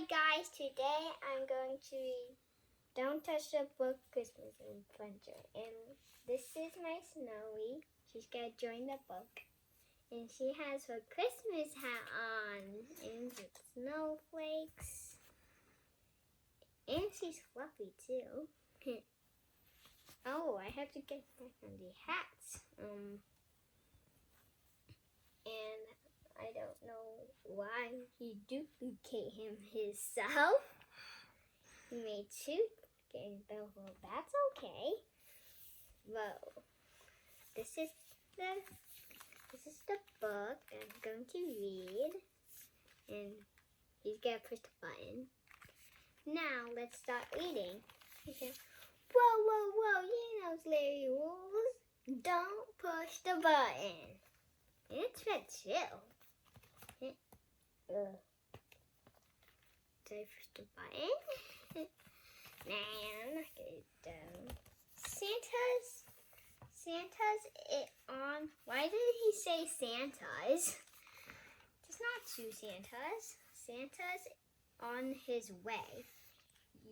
Hi guys, today I'm going to read Don't Touch the Book Christmas Adventure. And this is my Snowy. She's going to join the book. And she has her Christmas hat on. And it's snowflakes. And she's fluffy too. Oh, I have to get back on the hats. And I don't know why he duplicate himself. He made two getting Bill, well, that's okay. Well, this is the book I'm going to read, and he's gonna push the button. Now let's start reading. He said, whoa, you know Larry rules. Don't push the button. It's red chill. So I push the button. Now look at it down. Santa's it on. Why did he say Santa's? There's not two Santas. Santa's on his way.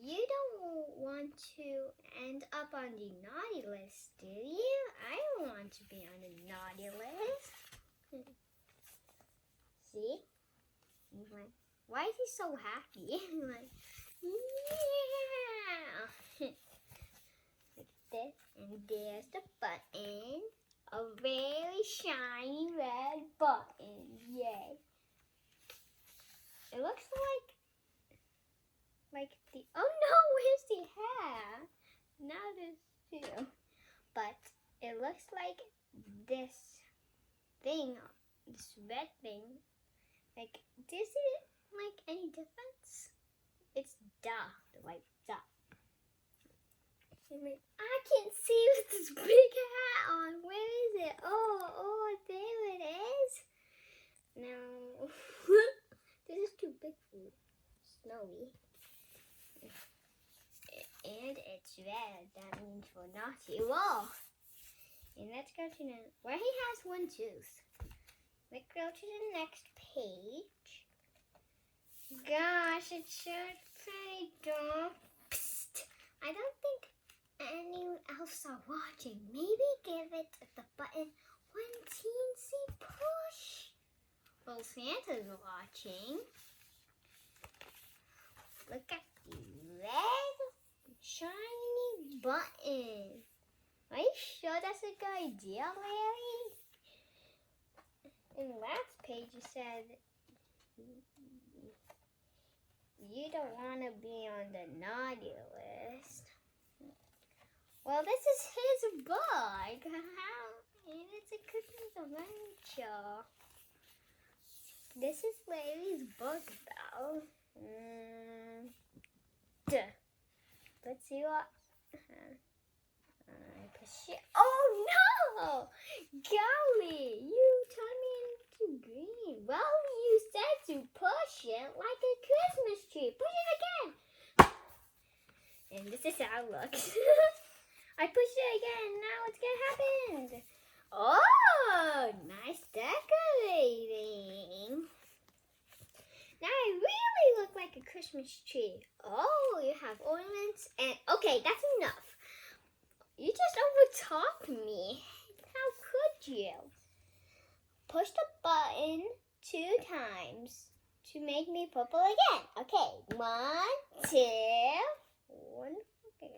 You don't want to end up on the naughty list, do you? I don't want to be on the naughty list. See? He's like, why is he so happy? He's like, yeah. Like this, and there's the button. A very shiny red button. Yay. It looks like the, oh no, where's the hair? Now there's two. But it looks like this thing, this red thing. Like, does it make any difference? It's the white duh. I can't see with this big hat on. Where is it? Oh, there it is. No. This is too big for Snowy. And it's red. That means for naughty. Whoa. And let's go to the, where he has one tooth. Let's go to the next page. Gosh, it's so pretty dark. Psst. I don't think anyone else are watching. Maybe give it the button one teensy push. Well, Santa's watching. Look at the red shiny button. Are you sure that's a good idea, Larry? In the last page, you said you don't want to be on the naughty list. Well, this is his book. And it's a Christmas adventure. This is Larry's book, though. Let's see what. I push it. Oh no! Golly, you turned me into green. Well, you said to push it like a Christmas tree. Push it again. And this is how it looks. I pushed it again. Now what's gonna happen? Oh, nice decorating. Now I really look like a Christmas tree. Oh, you have ornaments and okay, that's enough. You just overtalked me. How could you? Push the button 2 times to make me purple again. Okay, 1, 2, 1. Okay,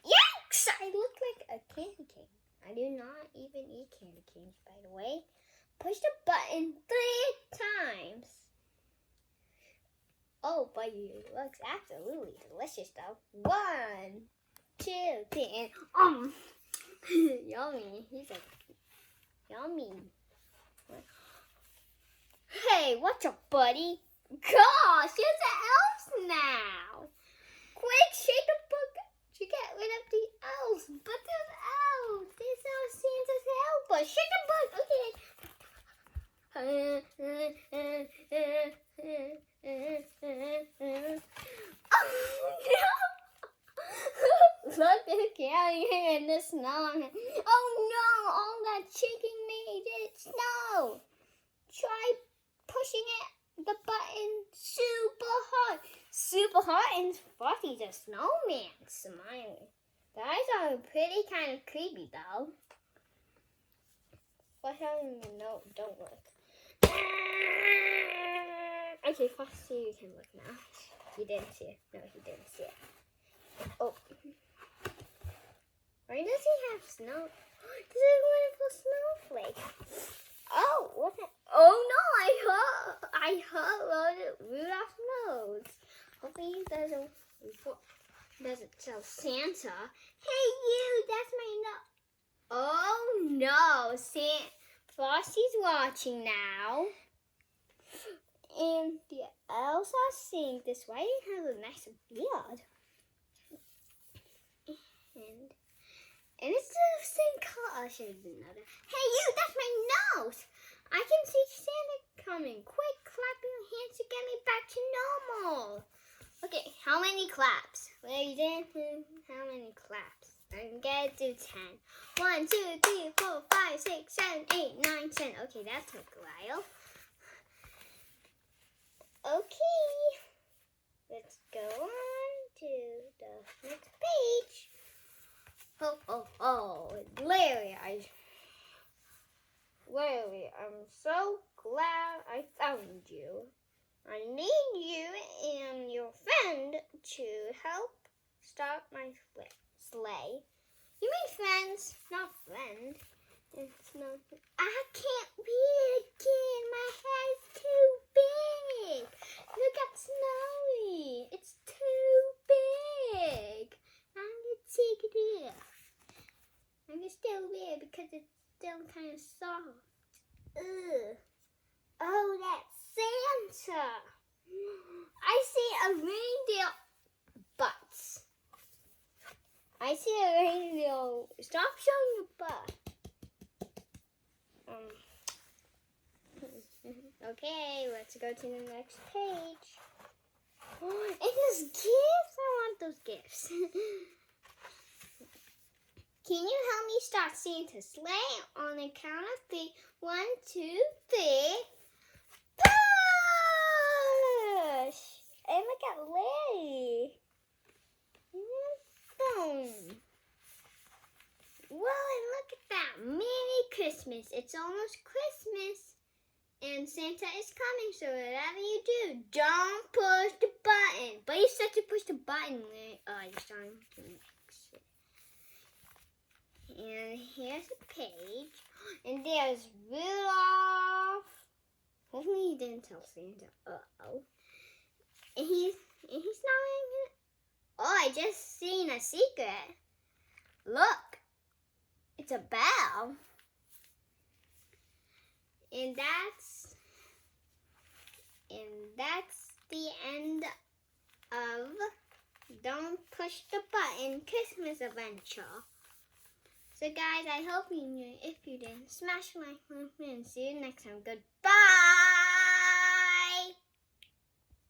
yikes! I look like a candy cane. I do not even eat candy canes, by the way. Push the button 3 times. Oh, but it looks absolutely delicious, though. 1, 2, 3, and yummy. He's like, yummy. Hey, what's up, buddy? Gosh, there's an elf now. Quick, shake the book to get rid of the elves. But there's elves. There's no Santa's helper. Shake the book. Okay. Oh, no. Look, they're carrying in the snow. Oh no, all that shaking made it snow. Try pushing it, the button super hot and Frosty's a snowman smiling. The eyes are pretty kind of creepy though. But I don't even know. Don't look. Okay, Frosty, you can look now. He didn't see it. No, he didn't see it. Oh. Why does he have snow? This is a wonderful snowflake. Oh, what the? Oh no, I hurt Rudolph's nose. Hopefully he doesn't tell Santa. Hey you, that's my nose. Oh no, Frosty's watching now. And the elves are seeing this. Why do you have a nice beard? And it's the same color. I should have done another. Hey you, that's my nose. I can see Santa coming. Quick, clap your hands to get me back to normal. Okay, how many claps? Well, you didn't do how many claps? I'm gonna do 10. 1, 2, 3, 4, 5, 6, 7, 8, 9, 10. Okay, that took a while. Okay, let's go on to the next page. Oh, Larry, I'm so glad I found you. I need you and your friend to help start my sleigh. You mean friends, not friend. It's not. I can't read again. My head's too big. Look at Snowy. It's too big. I'm gonna take it off. I'm gonna still wear it because it's still kind of soft. Ugh. Oh, that's Santa. I see a reindeer butts. I see a reindeer. Stop showing your butt. Okay, let's go to the next page. Oh, and there's gifts. I want those gifts. Can you help me start Santa's sleigh on the count of 3? 1, 2, 3. Push! And look at Larry. Boom. Well, and look at that. Merry Christmas. It's almost Christmas. And Santa is coming, so whatever you do, don't push the button. But you said to push the button. Oh, you're starting to mix it. And here's a page. And there's Rudolph. Hopefully he didn't tell Santa. Uh-oh. And he's not even... Oh, I just seen a secret. Look. It's a bell. And that's the end of Don't Push the Button Christmas Adventure. So guys, I hope you knew. If you didn't, smash like and see you next time. Goodbye.